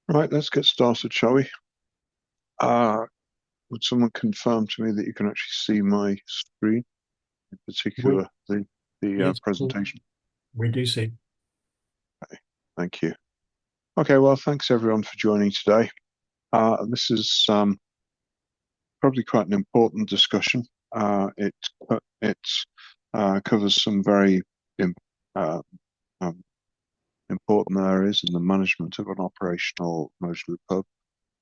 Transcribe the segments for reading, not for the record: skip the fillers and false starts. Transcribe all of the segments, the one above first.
Right, let's get started, shall we? Uh, would someone confirm to me that you can actually see my screen, in We, particular the yes, presentation? we do see. Okay, thank you. Okay, well, thanks everyone for joining today. This is probably quite an important discussion. It covers some very im uh, um, important areas in the management of an operational Mojaloop hub.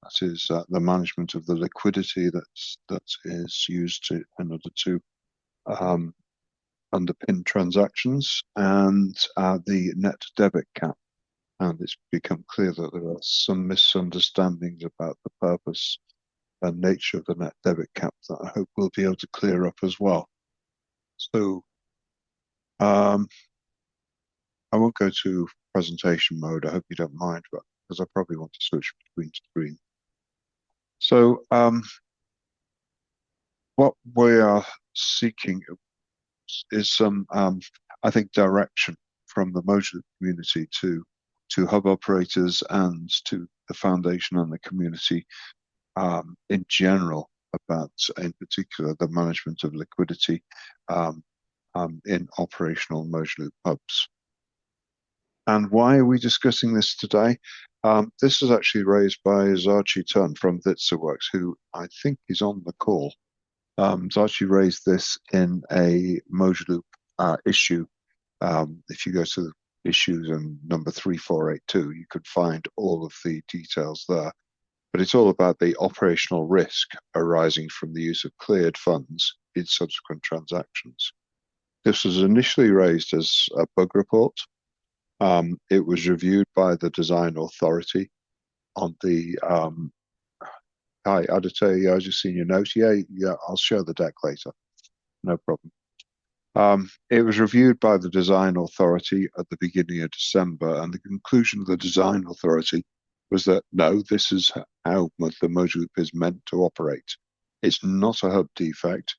That is the management of the liquidity that is used in order to um, underpin transactions and the net debit cap. And it's become clear that there are some misunderstandings about the purpose and nature of the net debit cap that I hope we'll be able to clear up as well. So um, I won't go to presentation mode. I hope you don't mind, but because I probably want to switch between screens. So what we are seeking is some, I think, direction from the Mojaloop community to hub operators and to the foundation and the community in general about, in particular, the management of liquidity um, in operational Mojaloop hubs. And why are we discussing this today? This is actually raised by Zarchi Tun from VitsaWorks, who I think is on the call. Zarchi raised this in a Mojaloop issue. If you go to issues and number 3482, you could find all of the details there. But it's all about the operational risk arising from the use of cleared funds in subsequent transactions. This was initially raised as a bug report. It was reviewed by the design authority on the hi, Aditya, I just seen your notes. Yeah, I'll show the deck later. No problem. It was reviewed by the design authority at the beginning of December, and the conclusion of the design authority was that no, this is how the Mojaloop is meant to operate. It's not a hub defect.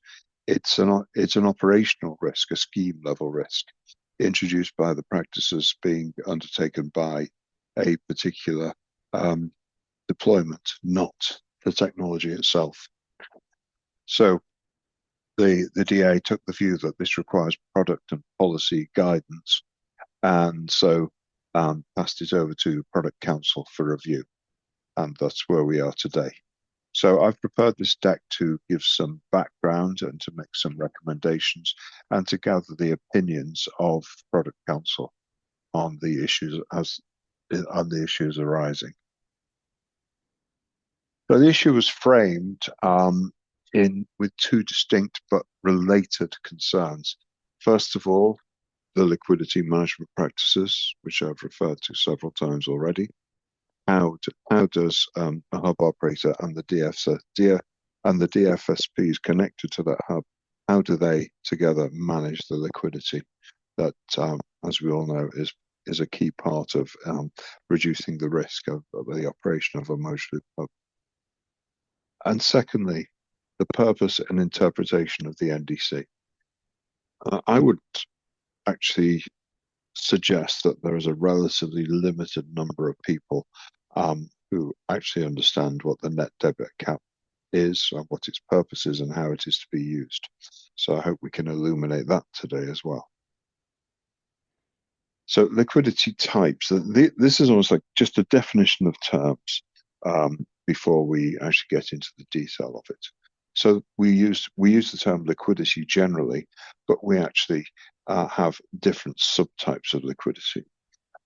It's an operational risk, a scheme level risk, introduced by the practices being undertaken by a particular deployment, not the technology itself. So the DA took the view that this requires product and policy guidance, and so passed it over to Product Council for review, and that's where we are today. So I've prepared this deck to give some background and to make some recommendations and to gather the opinions of Product Council on the issues arising. So the issue was framed with two distinct but related concerns. First of all, the liquidity management practices, which I've referred to several times already. How does a hub operator and the DFSPs connected to that hub, how do they together manage the liquidity that, as we all know, is a key part of reducing the risk of the operation of a Mojaloop hub? And secondly, the purpose and interpretation of the NDC. I would actually suggest that there is a relatively limited number of people who actually understand what the net debit cap is, and what its purpose is, and how it is to be used. So I hope we can illuminate that today as well. So liquidity types, this is almost like just a definition of terms before we actually get into the detail of it. So we use the term liquidity generally, but we actually have different subtypes of liquidity,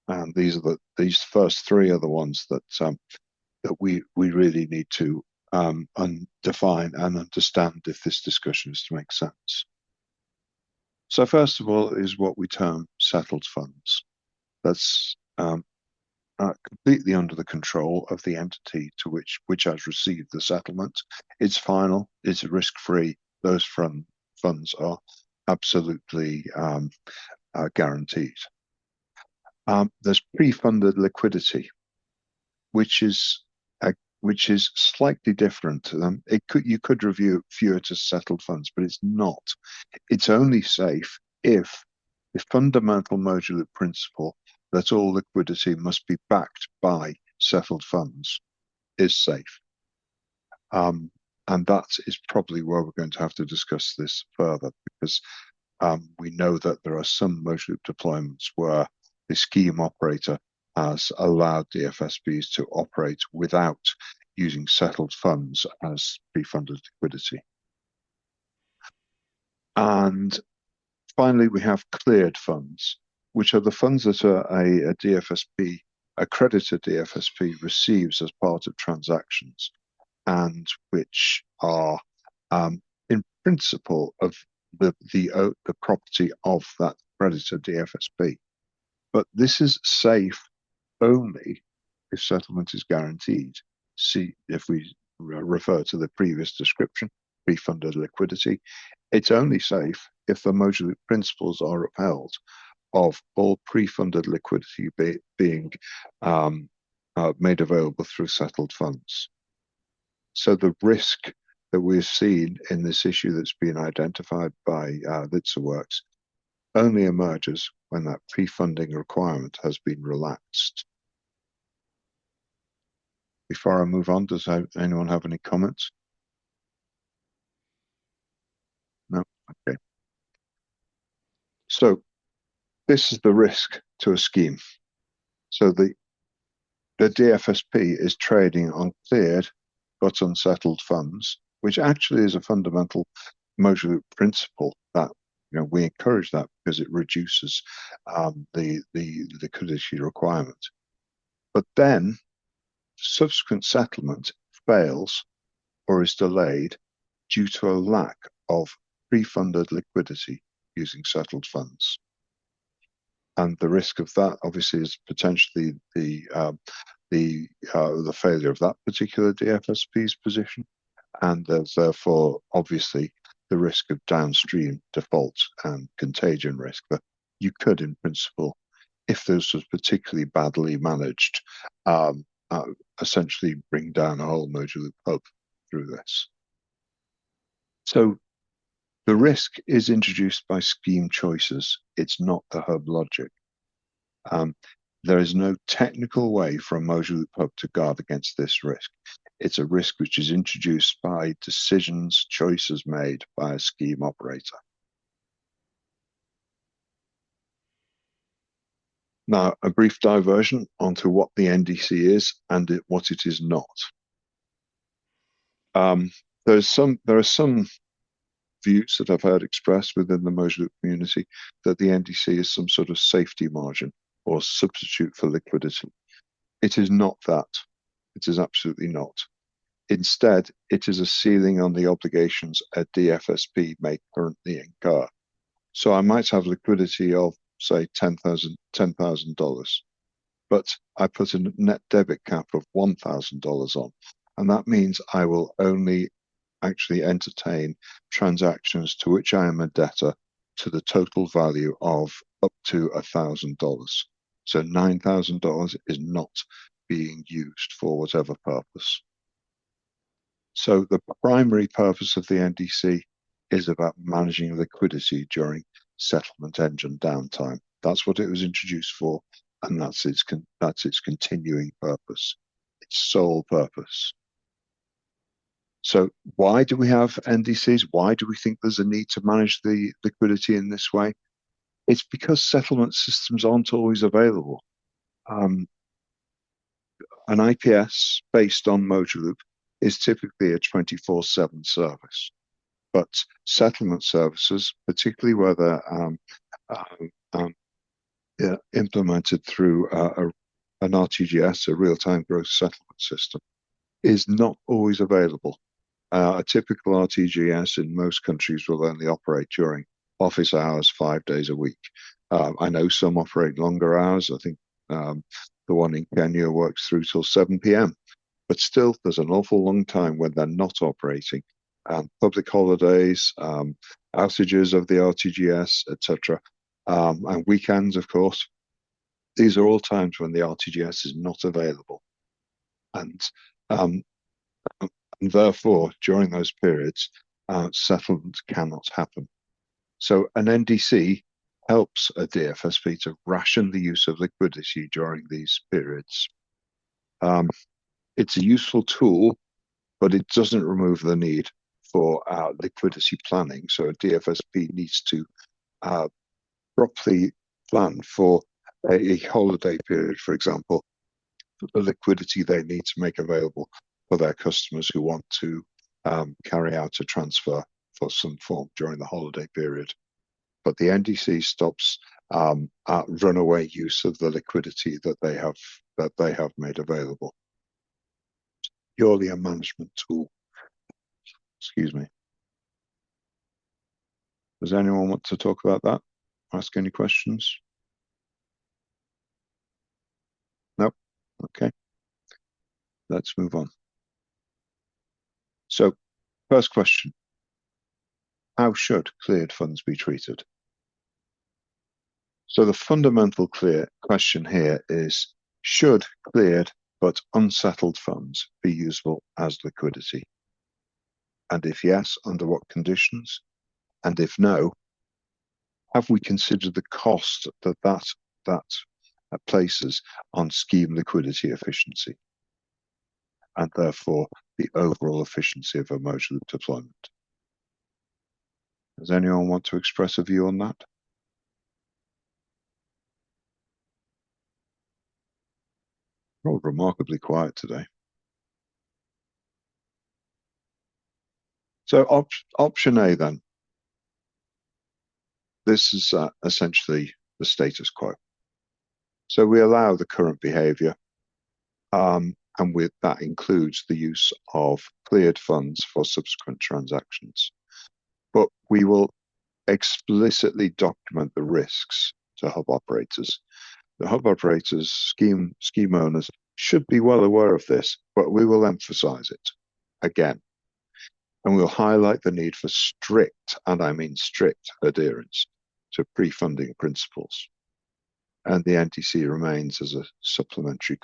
and these first three are the ones that we really need to define and understand if this discussion is to make sense. So first of all is what we term settled funds. That's completely under the control of the entity to which has received the settlement. It's final, it's risk-free. Those funds are absolutely guaranteed. There's pre-funded liquidity, which is slightly different. You could view it as settled funds, but it's not. It's only safe if the fundamental Mojaloop principle that all liquidity must be backed by settled funds is safe. And that is probably where we're going to have to discuss this further, because we know that there are some Mojaloop deployments where the scheme operator has allowed DFSPs to operate without using settled funds as pre-funded liquidity. And finally, we have cleared funds, which are the funds that a DFSP, accredited DFSP, receives as part of transactions, and which are in principle of the property of that accredited DFSP. But this is safe only if settlement is guaranteed. See, if we refer to the previous description, pre-funded liquidity, it's only safe if the Mojaloop principles are upheld of all pre-funded liquidity being made available through settled funds. So the risk that we've seen in this issue that's been identified by LitsaWorks only emerges when that pre-funding requirement has been relaxed. Before I move on, does anyone have any comments? No? Okay. So this is the risk to a scheme. So the DFSP is trading on cleared but unsettled funds, which actually is a fundamental Mojaloop principle that we encourage that because it reduces the liquidity requirement. But then subsequent settlement fails or is delayed due to a lack of pre-funded liquidity using settled funds. And the risk of that obviously is potentially the failure of that particular DFSP's position, and there's therefore obviously the risk of downstream default and contagion risk that you could, in principle, if this was particularly badly managed, essentially bring down a whole Mojaloop hub through this. So the risk is introduced by scheme choices. It's not the hub logic. There is no technical way for a Mojaloop hub to guard against this risk. It's a risk which is introduced by decisions, choices made by a scheme operator. Now, a brief diversion onto what the NDC is and what it is not. There are some views that I've heard expressed within the Mojaloop community that the NDC is some sort of safety margin or substitute for liquidity. It is not that. It is absolutely not. Instead, it is a ceiling on the obligations a DFSP may currently incur. So I might have liquidity of, say, $10,000, but I put a net debit cap of $1,000 on, and that means I will only actually entertain transactions to which I am a debtor to the total value of up to $1,000. So $9,000 is not being used for whatever purpose. So the primary purpose of the NDC is about managing liquidity during settlement engine downtime. That's what it was introduced for, and that's its continuing purpose, its sole purpose. So why do we have NDCs? Why do we think there's a need to manage the liquidity in this way? It's because settlement systems aren't always available. An IPS based on Mojaloop is typically a 24/7 service, but settlement services, particularly where they're implemented through an RTGS, a real-time gross settlement system, is not always available. A typical RTGS in most countries will only operate during office hours 5 days a week. I know some operate longer hours. I think the one in Kenya works through till 7 p.m. But still, there's an awful long time when they're not operating. Public holidays, outages of the RTGS, etc., and weekends, of course. These are all times when the RTGS is not available. And therefore, during those periods, settlement cannot happen. So an NDC helps a DFSP to ration the use of liquidity during these periods. It's a useful tool, but it doesn't remove the need for liquidity planning. So a DFSP needs to properly plan for a holiday period, for example, the liquidity they need to make available for their customers who want to carry out a transfer for some form during the holiday period. But the NDC stops runaway use of the liquidity that they have made available. Purely a management tool. Excuse me. Does anyone want to talk about that? Ask any questions? Nope. Okay. Let's move on. So, first question. How should cleared funds be treated? So the fundamental question here is, should cleared but unsettled funds be usable as liquidity? And if yes, under what conditions? And if no, have we considered the cost that places on scheme liquidity efficiency, and therefore the overall efficiency of a Mojaloop deployment? Does anyone want to express a view on that? Oh, remarkably quiet today. So option A then. This is essentially the status quo. So we allow the current behavior, and that includes the use of cleared funds for subsequent transactions. But we will explicitly document the risks to hub operators. The hub operators, scheme owners, should be well aware of this, but we will emphasize it again. And we'll highlight the need for strict, and I mean strict, adherence to pre-funding principles. And the NTC remains as a supplementary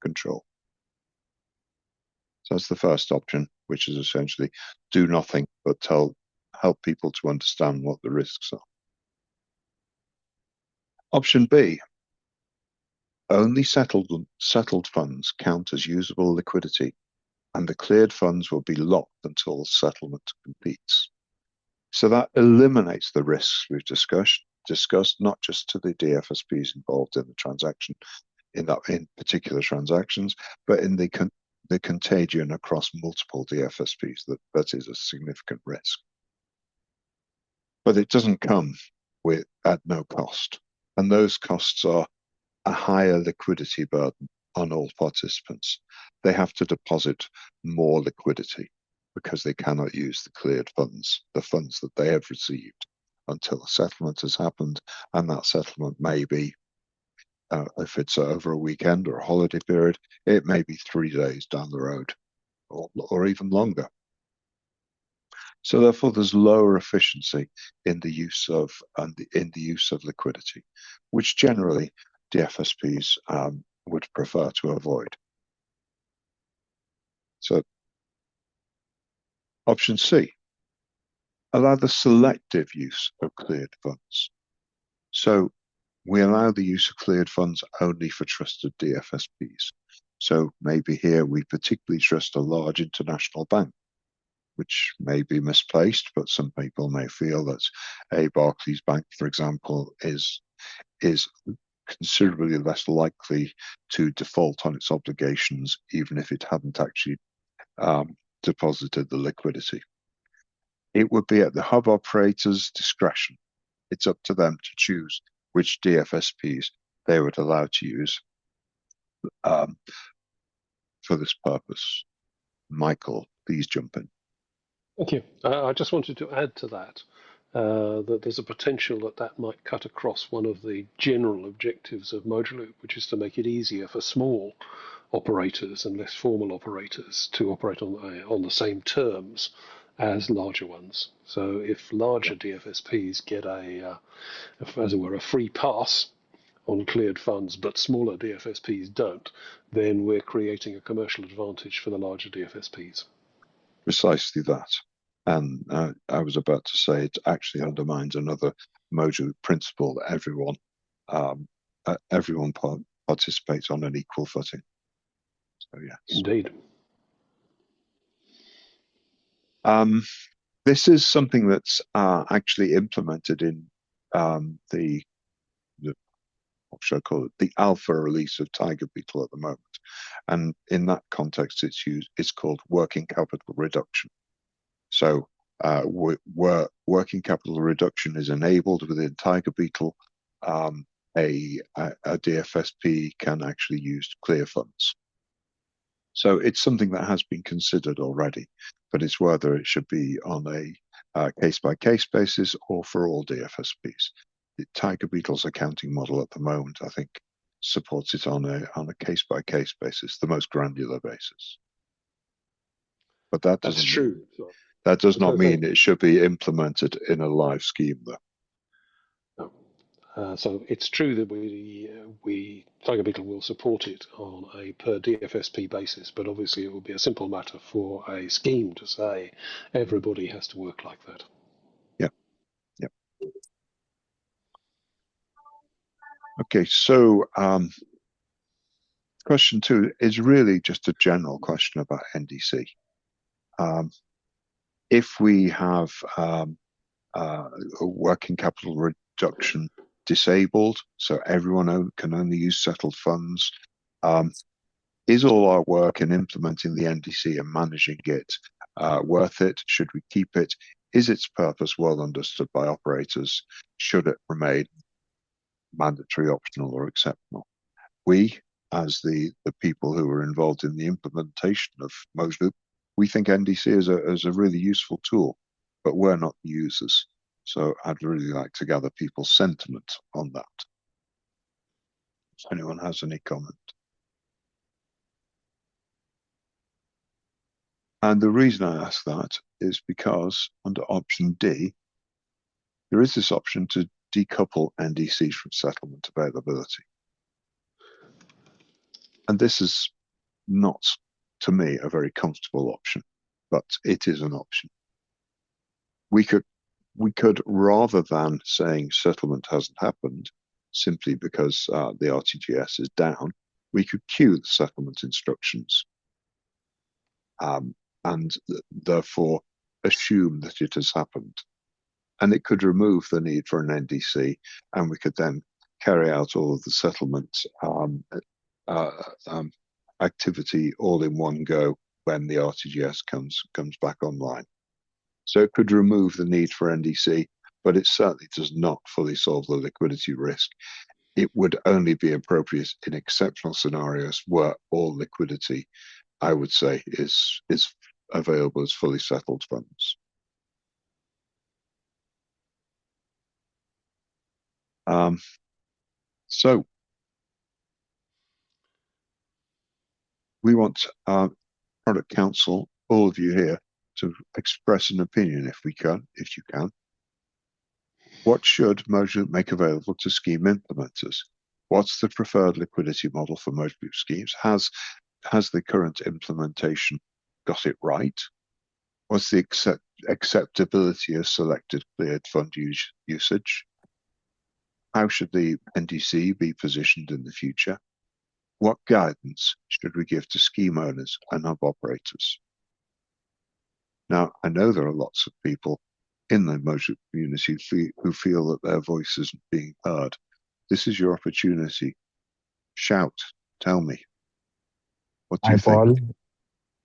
control. So that's the first option, which is essentially do nothing but help people to understand what the risks are. Option B, only settled funds count as usable liquidity, and the cleared funds will be locked until settlement completes. So that eliminates the risks we've discussed not just to the DFSPs involved in the transaction, in particular transactions, but in the contagion across multiple DFSPs. That is a significant risk. But it doesn't come at no cost. And those costs are a higher liquidity burden on all participants. They have to deposit more liquidity because they cannot use the cleared funds, the funds that they have received, until a settlement has happened. And that settlement may be, if it's over a weekend or a holiday period, it may be 3 days down the road or even longer. So therefore, there's lower efficiency in the use of liquidity, which generally DFSPs would prefer to avoid. So option C, allow the selective use of cleared funds. So we allow the use of cleared funds only for trusted DFSPs. So maybe here we particularly trust a large international bank, which may be misplaced, but some people may feel that a Barclays Bank, for example, is considerably less likely to default on its obligations, even if it hadn't actually deposited the liquidity. It would be at the hub operator's discretion. It's up to them to choose which DFSPs they would allow to use for this purpose. Michael, please jump in. Thank you. I just wanted to add to that, that there's a potential that might cut across one of the general objectives of Mojaloop, which is to make it easier for small operators and less formal operators to operate on the same terms as larger ones. So if larger DFSPs get as it were, a free pass on cleared funds, but smaller DFSPs don't, then we're creating a commercial advantage for the larger DFSPs. Precisely that. And I was about to say it actually undermines another Mojaloop principle that everyone participates on an equal footing. So yes. Indeed. This is something that's actually implemented in the what should I call it? The alpha release of Tiger Beetle at the moment, and in that context, it's called working capital reduction. So where working capital reduction is enabled within Tiger Beetle, a DFSP can actually use to clear funds. So it's something that has been considered already, but it's whether it should be on a case-by-case basis or for all DFSPs. The Tiger Beetle's accounting model at the moment, I think, supports it on a case-by-case basis, the most granular basis. But that That's doesn't true. mean, that does not mean it should be implemented in a live scheme, though. No. So it's true that we Tiger Beetle will support it on a per DFSP basis, but obviously it will be a simple matter for a scheme to say everybody has to work like that. Yeah. Yeah. Okay, so question 2 is really just a general question about NDC. If we have a working capital reduction disabled, so everyone can only use settled funds, is all our work in implementing the NDC and managing it worth it? Should we keep it? Is its purpose well understood by operators? Should it remain mandatory, optional, or exceptional? We, as the people who are involved in the implementation of Mojaloop, we think NDC is a really useful tool, but we're not the users. So I'd really like to gather people's sentiment on that. If anyone has any comment. And the reason I ask that is because under option D, there is this option to decouple NDC from settlement availability. And this is not, to me, a very comfortable option, but it is an option. We could, rather than saying settlement hasn't happened simply because the RTGS is down, we could queue the settlement instructions and therefore assume that it has happened. And it could remove the need for an NDC, and we could then carry out all of the settlement activity all in one go when the RTGS comes back online. So it could remove the need for NDC, but it certainly does not fully solve the liquidity risk. It would only be appropriate in exceptional scenarios where all liquidity, I would say, is available as fully settled funds. So we want product council, all of you here, to express an opinion if you can. What should Mojaloop make available to scheme implementers? What's the preferred liquidity model for Mojaloop schemes? Has the current implementation got it right? What's the acceptability of selected cleared fund usage? How should the NDC be positioned in the future? What guidance should we give to scheme owners and hub operators? Now, I know there are lots of people in the Mojaloop community who feel that their voice isn't being heard. This is your opportunity. Shout, tell me. What do you think? Paul.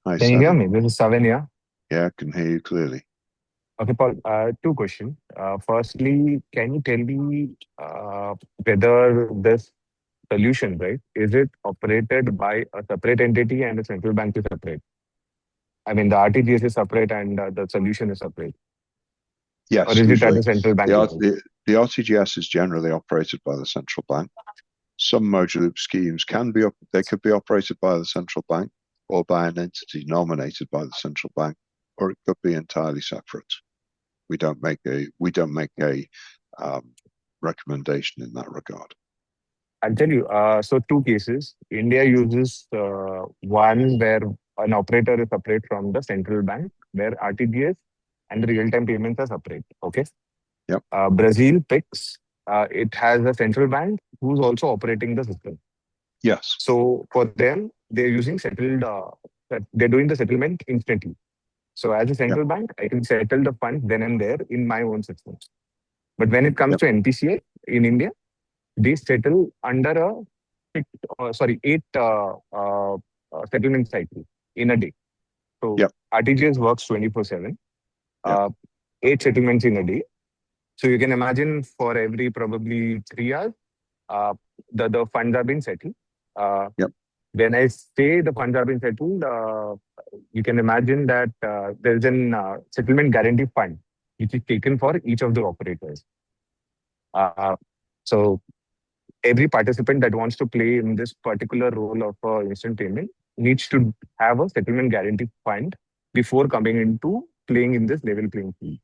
Hi, Can you hear me? This is Savan here. Yeah, I can hear you clearly. Okay, Paul, two questions. Firstly, can you tell me whether this solution, right, is it operated by a separate entity and the central bank is separate? I mean, the RTGS is separate and the solution is separate. Yes, or is usually. It at the central bank level? The RTGS is generally operated by the central bank. Some Mojaloop schemes could be operated by the central bank or by an entity nominated by the central bank, or it could be entirely separate. We don't make a recommendation in that regard. I'll tell you. So two cases. India uses one where an operator is separate from the central bank, where RTGS and the real-time payments are separate. Okay. Yep. Brazil picks. It has a central bank who's also operating the system. Yes. So for them, they're using settled, they're doing the settlement instantly. So as a Yep. central bank, I can settle the funds then and there in my own system. But when it comes Yep. to NPCI in India, they settle under a 8 settlement cycle in a day. So Yep. RTGS works 24/7, Yep. 8 settlements in a day. So you can imagine for every probably 3 hours, the funds are being settled. Yep. When I say the funds are being settled, you can imagine that there's an settlement guarantee fund which is taken for each of the operators. So every participant that wants to play in this particular role of instant payment needs to have a settlement guarantee fund before coming into playing in this level playing field.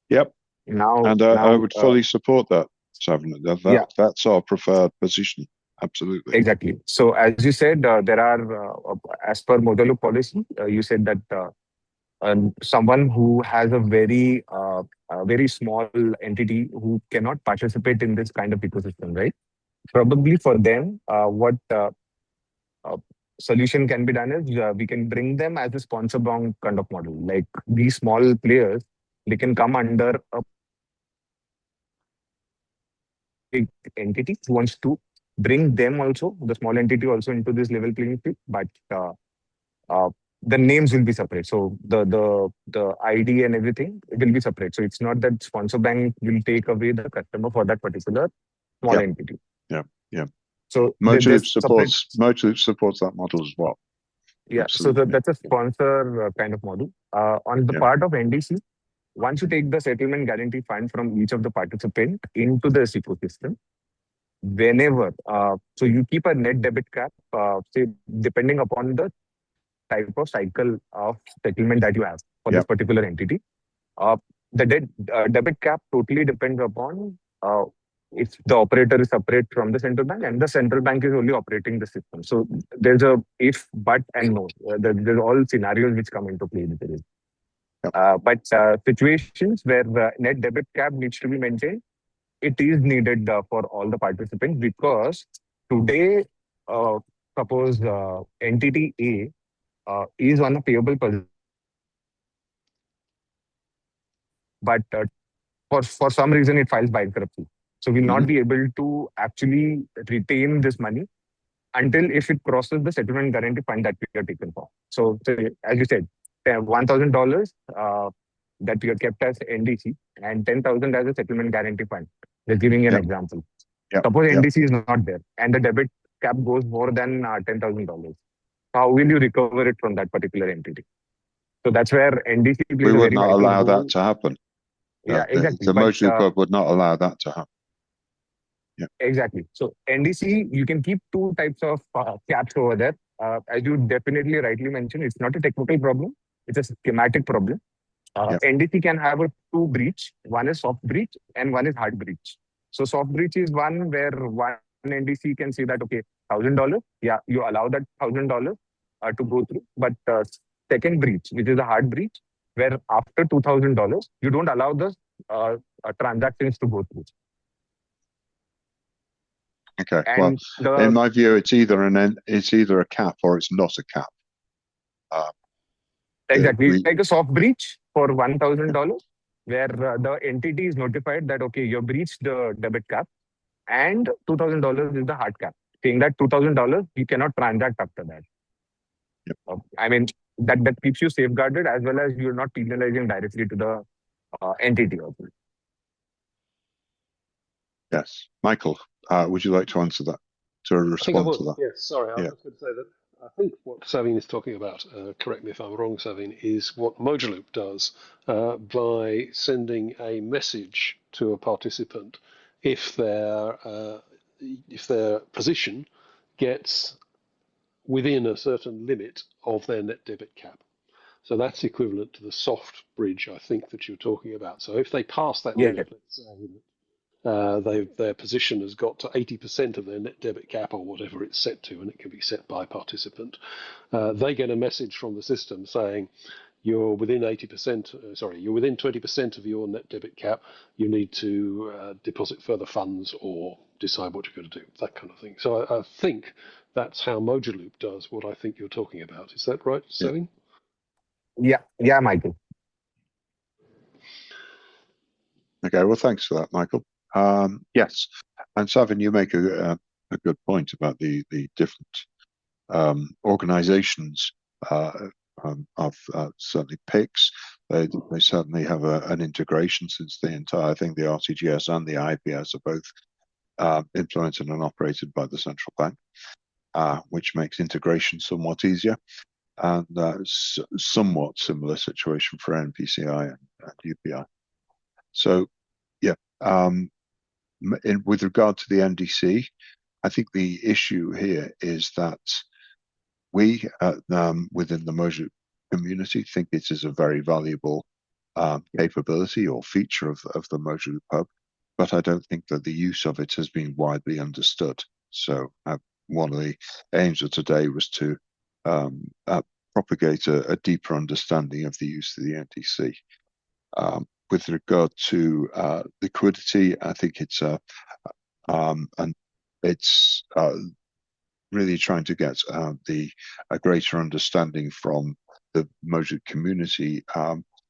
Yep. Now, And I would fully support that, Savin. Yeah. That's our preferred position. Absolutely. Exactly. So as you said, there are, as per Mojaloop policy, you said that someone who has a very small entity who cannot participate in this kind of ecosystem, right? Probably for them, what solution can be done is we can bring them as a sponsor bound kind of model. Like these small players, they can come under a big entity who wants to bring them also, the small entity also into this level playing field, but uh, the names will be separate. So the ID and everything will be separate. So it's not that sponsor bank will take away the customer for that particular small Yep. entity. Yeah. Yeah. So Mojaloop supports that model as well. Yeah, Absolutely. so that's a sponsor kind of model. On the part of NDC, once you take the settlement guarantee fund from each of the participant into this ecosystem, whenever, so you keep a net debit cap, say, depending upon the type of cycle of settlement that you have for this particular entity. The debit cap totally depends upon if the operator is separate from the central bank and the central bank is only operating the system. So there's a if, but, and no. There's all scenarios which come into play. But situations where the net debit cap needs to be maintained, it is needed for all the participants because today, suppose entity A is on a payable position, but for some reason it files bankruptcy. So we'll not be able to actually retain this money until if it crosses the settlement guarantee fund that we are taken for. So as you said, $1,000 that we are kept as NDC and 10,000 as a settlement guarantee fund. Just giving you an example. Suppose NDC is not there and the debit cap goes more than $10,000. How will you recover it from that particular entity? So that's where NDC plays we a would very not vital allow role. that to happen. Yeah, exactly. The Mojaloop Club would not allow that to happen. Yeah. Exactly. So NDC, you can keep two types of caps over there. As you definitely rightly mentioned, it's not a technical problem. It's a schematic problem. NDC can have a two breach. One is soft breach and one is hard breach. So soft breach is one where one NDC can say that, okay, $1,000. Yeah, you allow that $1,000 to go through. But second breach, which is a hard breach, where after $2,000, you don't allow the transactions to go through. Okay. And well, in my view, it's either a cap or it's not a cap. Exactly. Like a soft breach for $1,000, where the entity is notified that, okay, you breached the debit cap and $2,000 is the hard cap, saying that $2,000, you cannot transact after that. I mean, that keeps you safeguarded as well as you're not penalizing directly to the entity also. Yes. Michael, would you like to answer that? To respond to that? Yes, sorry, I was going to say that I think what Savin is talking about, correct me if I'm wrong, Savin, is what Mojaloop does by sending a message to a participant if their position gets within a certain limit of their net debit cap. So that's equivalent to the soft bridge, I think, that you're talking about. So if they pass that limit, let's say their position has got to 80% of their net debit cap or whatever it's set to, and it can be set by participant, they get a message from the system saying, you're within 80%, you're within 20% of your net debit cap, you need to deposit further funds or decide what you're going to do, that kind of thing. So I think that's how Mojaloop does what I think you're talking about. Is that right, Yeah. Savin? Yeah, Michael. Okay, well, thanks for that, Michael. Yes, and Savin, you make a good point about the different organizations of certainly PICs. They certainly have an integration, since the entire thing, the RTGS and the IPS, are both implemented and operated by the central bank, which makes integration somewhat easier. And somewhat similar situation for NPCI and UPI. So, yeah, with regard to the NDC, I think the issue here is that we within the Mojaloop community think it is a very valuable capability or feature of the Mojaloop Hub, but I don't think that the use of it has been widely understood. So one of the aims of today was to propagate a deeper understanding of the use of the NDC. With regard to liquidity, I think it's and it's really trying to get a greater understanding from the Mojaloop community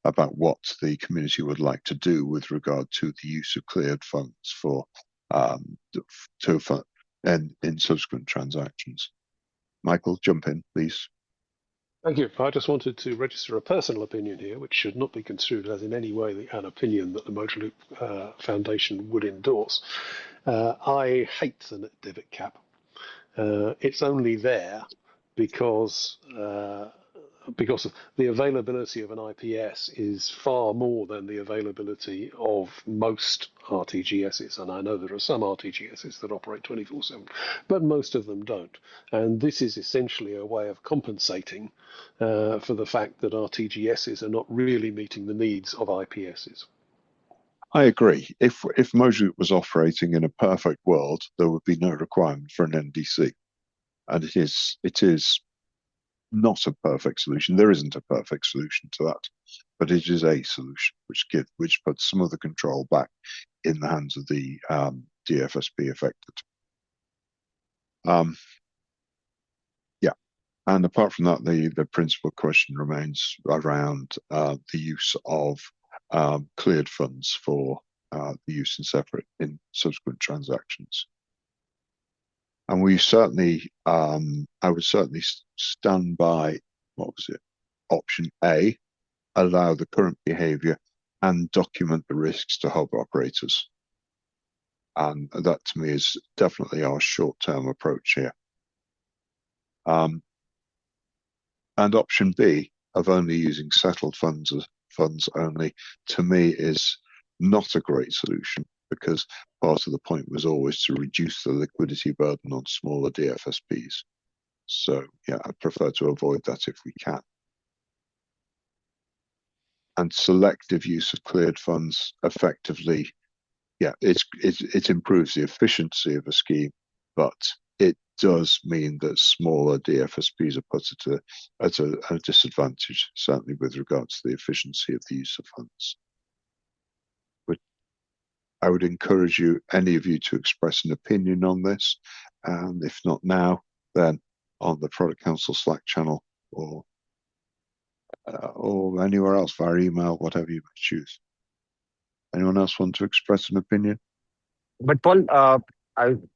about what the community would like to do with regard to the use of cleared funds for in subsequent transactions. Michael, jump in, please. Thank you. I just wanted to register a personal opinion here, which should not be construed as in any way an opinion that the Mojaloop Foundation would endorse. I hate the net debit cap. It's only there because the availability of an IPS is far more than the availability of most RTGSs. And I know there are some RTGSs that operate 24/7, but most of them don't. And this is essentially a way of compensating for the fact that RTGSs are not really meeting the needs of IPSs. I agree. If Mojaloop was operating in a perfect world, there would be no requirement for an NDC, and it is not a perfect solution. There isn't a perfect solution to that, but it is a solution which puts some of the control back in the hands of the DFSP affected. Yeah, and apart from that, the principal question remains around the use of cleared funds for the use in subsequent transactions. And we certainly, I would certainly stand by, what was it? Option A, allow the current behavior and document the risks to hub operators. And that to me is definitely our short-term approach here. And option B, of only using settled funds only, to me is not a great solution, because part of the point was always to reduce the liquidity burden on smaller DFSPs. So yeah, I prefer to avoid that if we can. And selective use of cleared funds effectively, yeah, it improves the efficiency of a scheme, but it does mean that smaller DFSPs are put at a disadvantage, certainly with regards to the efficiency of the use of funds. I would encourage any of you to express an opinion on this, and if not now, then on the Product Council Slack channel or anywhere else via email, whatever you might choose. Anyone else want to express an opinion? But Paul,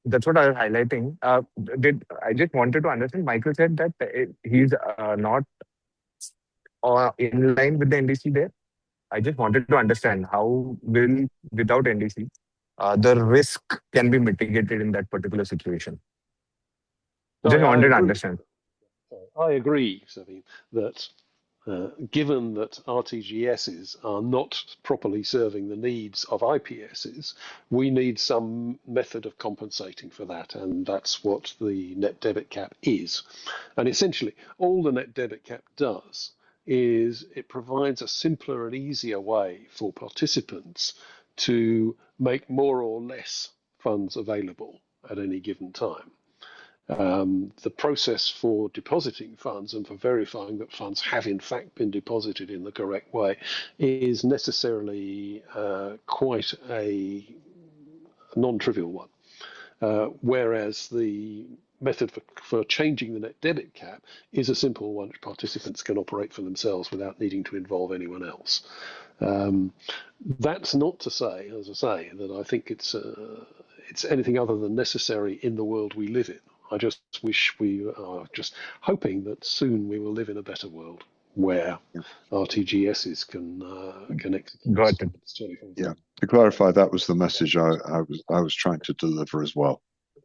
that's what I was highlighting. I just wanted to understand, Michael said that he's not in line with the NDC there. I just wanted to understand how will, without NDC, the risk can be mitigated in that particular situation. Just wanted to understand. I agree, Savin, that given that RTGSs are not properly serving the needs of IPSs, we need some method of compensating for that, and that's what the net debit cap is. And essentially, all the net debit cap does is it provides a simpler and easier way for participants to make more or less funds available at any given time. The process for depositing funds and for verifying that funds have in fact been deposited in the correct way is necessarily quite a non-trivial one. Whereas the method for changing the net debit cap is a simple one which participants can operate for themselves without needing to involve anyone else. That's not to say, as I say, that I think it's anything other than necessary in the world we live in. I just wish we are just hoping that soon we will live in a better world where RTGSs can execute. Got it. Yeah. To clarify, that was the message I was trying to deliver as well.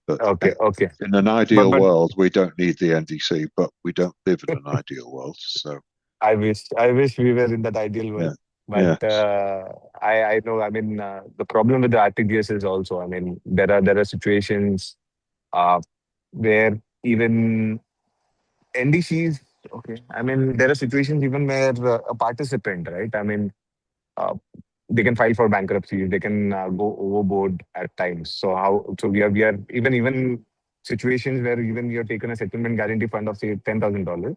But Okay. Okay. in an ideal world, we don't need the NDC, but we don't live in an ideal world. So I wish we were in that ideal yeah, world. But yeah, I know. I mean, the problem with the RTGS is also. I mean, there are situations where even NDCs. Okay. I mean, there are situations even where a participant, right? I mean, uh, they can file for bankruptcy. They can go overboard at times. So how? So we are even situations where even you have taken a settlement guarantee fund of say $10,000,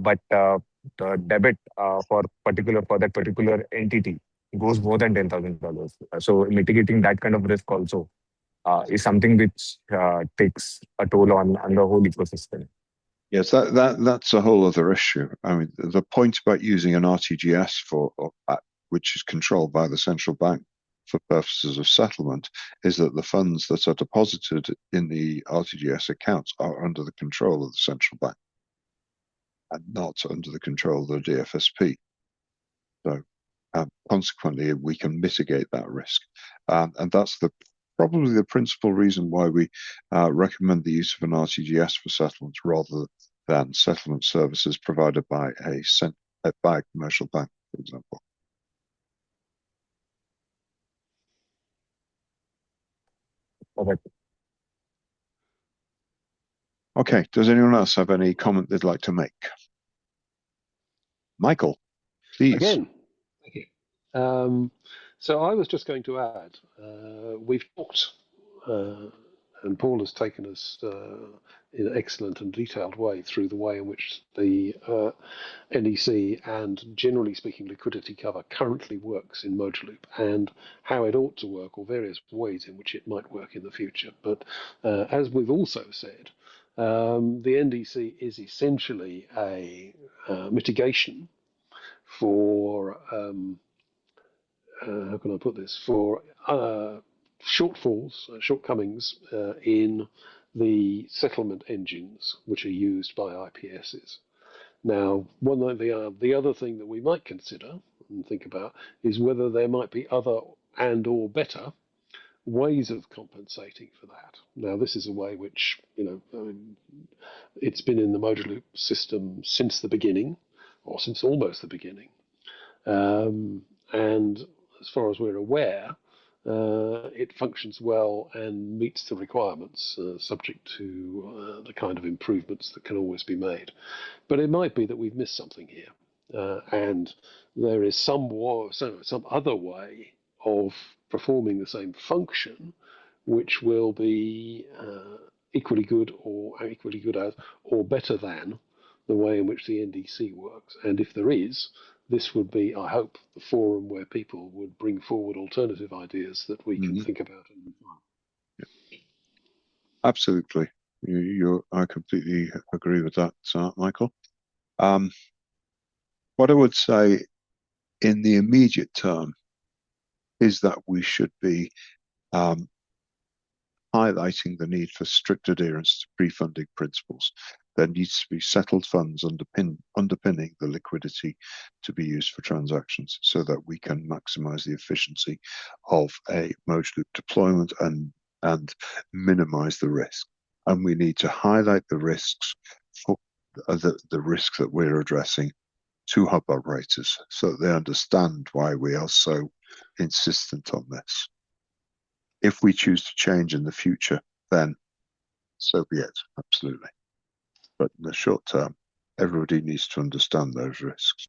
but the debit for that particular entity goes more than $10,000. So mitigating that kind of risk also is something which takes a toll on the whole ecosystem. yes. That's a whole other issue. I mean, the point about using an RTGS which is controlled by the central bank for purposes of settlement, is that the funds that are deposited in the RTGS accounts are under the control of the central bank and not under the control of the DFSP. So consequently, we can mitigate that risk. And that's probably the principal reason why we recommend the use of an RTGS for settlements rather than settlement services provided by a commercial bank, for example. Okay. Okay, does anyone else have any comment they'd like to make? Michael, please. Again, thank you. So I was just going to add, we've talked, and Paul has taken us in an excellent and detailed way through the way in which the NEC and, generally speaking, liquidity cover currently works in Mojaloop and how it ought to work, or various ways in which it might work in the future. But as we've also said, the NDC is essentially a mitigation for how can I put this, for shortfalls, shortcomings in the settlement engines which are used by IPSs. Now, the other thing that we might consider and think about is whether there might be other and or better ways of compensating for that. Now, this is a way which, it's been in the Mojaloop system since the beginning, or since almost the beginning. And as far as we're aware, it functions well and meets the requirements, subject to the kind of improvements that can always be made. But it might be that we've missed something here, and there is some other way of performing the same function, which will be equally good as or better than the way in which the NDC works. And if there is, this would be, I hope, the forum where people would bring forward alternative ideas that we can think about and refine. Yeah. Absolutely. I completely agree with that, Michael. What I would say in the immediate term is that we should be highlighting the need for strict adherence to pre-funding principles. There needs to be settled funds underpinning the liquidity to be used for transactions so that we can maximize the efficiency of a Mojaloop deployment and minimize the risk. And we need to highlight the risks, for the risks that we're addressing to hub operators so that they understand why we are so insistent on this. If we choose to change in the future, then so be it, absolutely. But in the short term, everybody needs to understand those risks.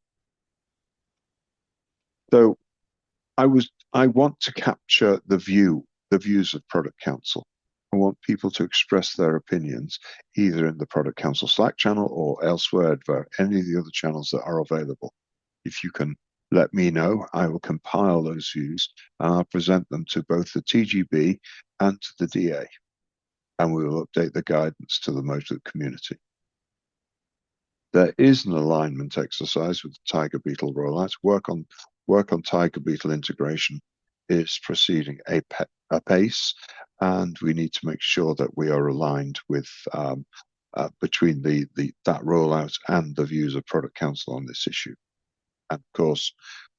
So I want to capture the views of Product Council. I want people to express their opinions either in the Product Council Slack channel or elsewhere via any of the other channels that are available. If you can let me know, I will compile those views and I'll present them to both the TGB and to the DA. and we will update the guidance to the Mojaloop community. There is an alignment exercise with the Tiger Beetle rollout. Work on Tiger Beetle integration is proceeding apace, and we need to make sure that we are aligned with between that rollout and the views of Product Council on this issue. And of course,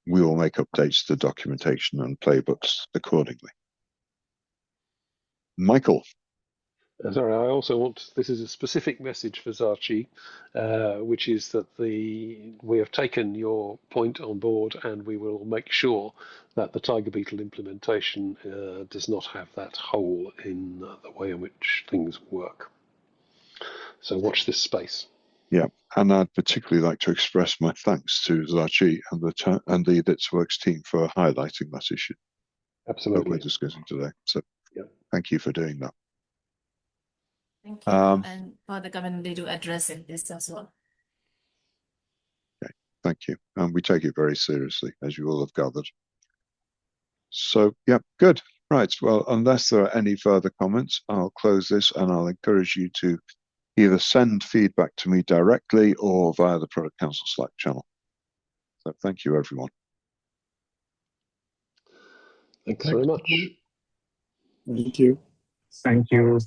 we will make updates to documentation and playbooks accordingly. Michael. Sorry, I also want, this is a specific message for Zachi, which is that we have taken your point on board, and we will make sure that the Tiger Beetle implementation does not have that hole in the way in which things work. So watch this space. Yeah, and I'd particularly like to express my thanks to Zachi and the DitsWorks team for highlighting that issue Absolutely. that we're discussing today. So thank you for doing that. Thank you. And for the community to address this as well. Okay, thank you. And we take it very seriously, as you all have gathered. So, yeah, good. Right. Well, unless there are any further comments, I'll close this, and I'll encourage you to either send feedback to me directly or via the Product Council Slack channel. So thank you, everyone. Thanks very much. Thank you. Thank you.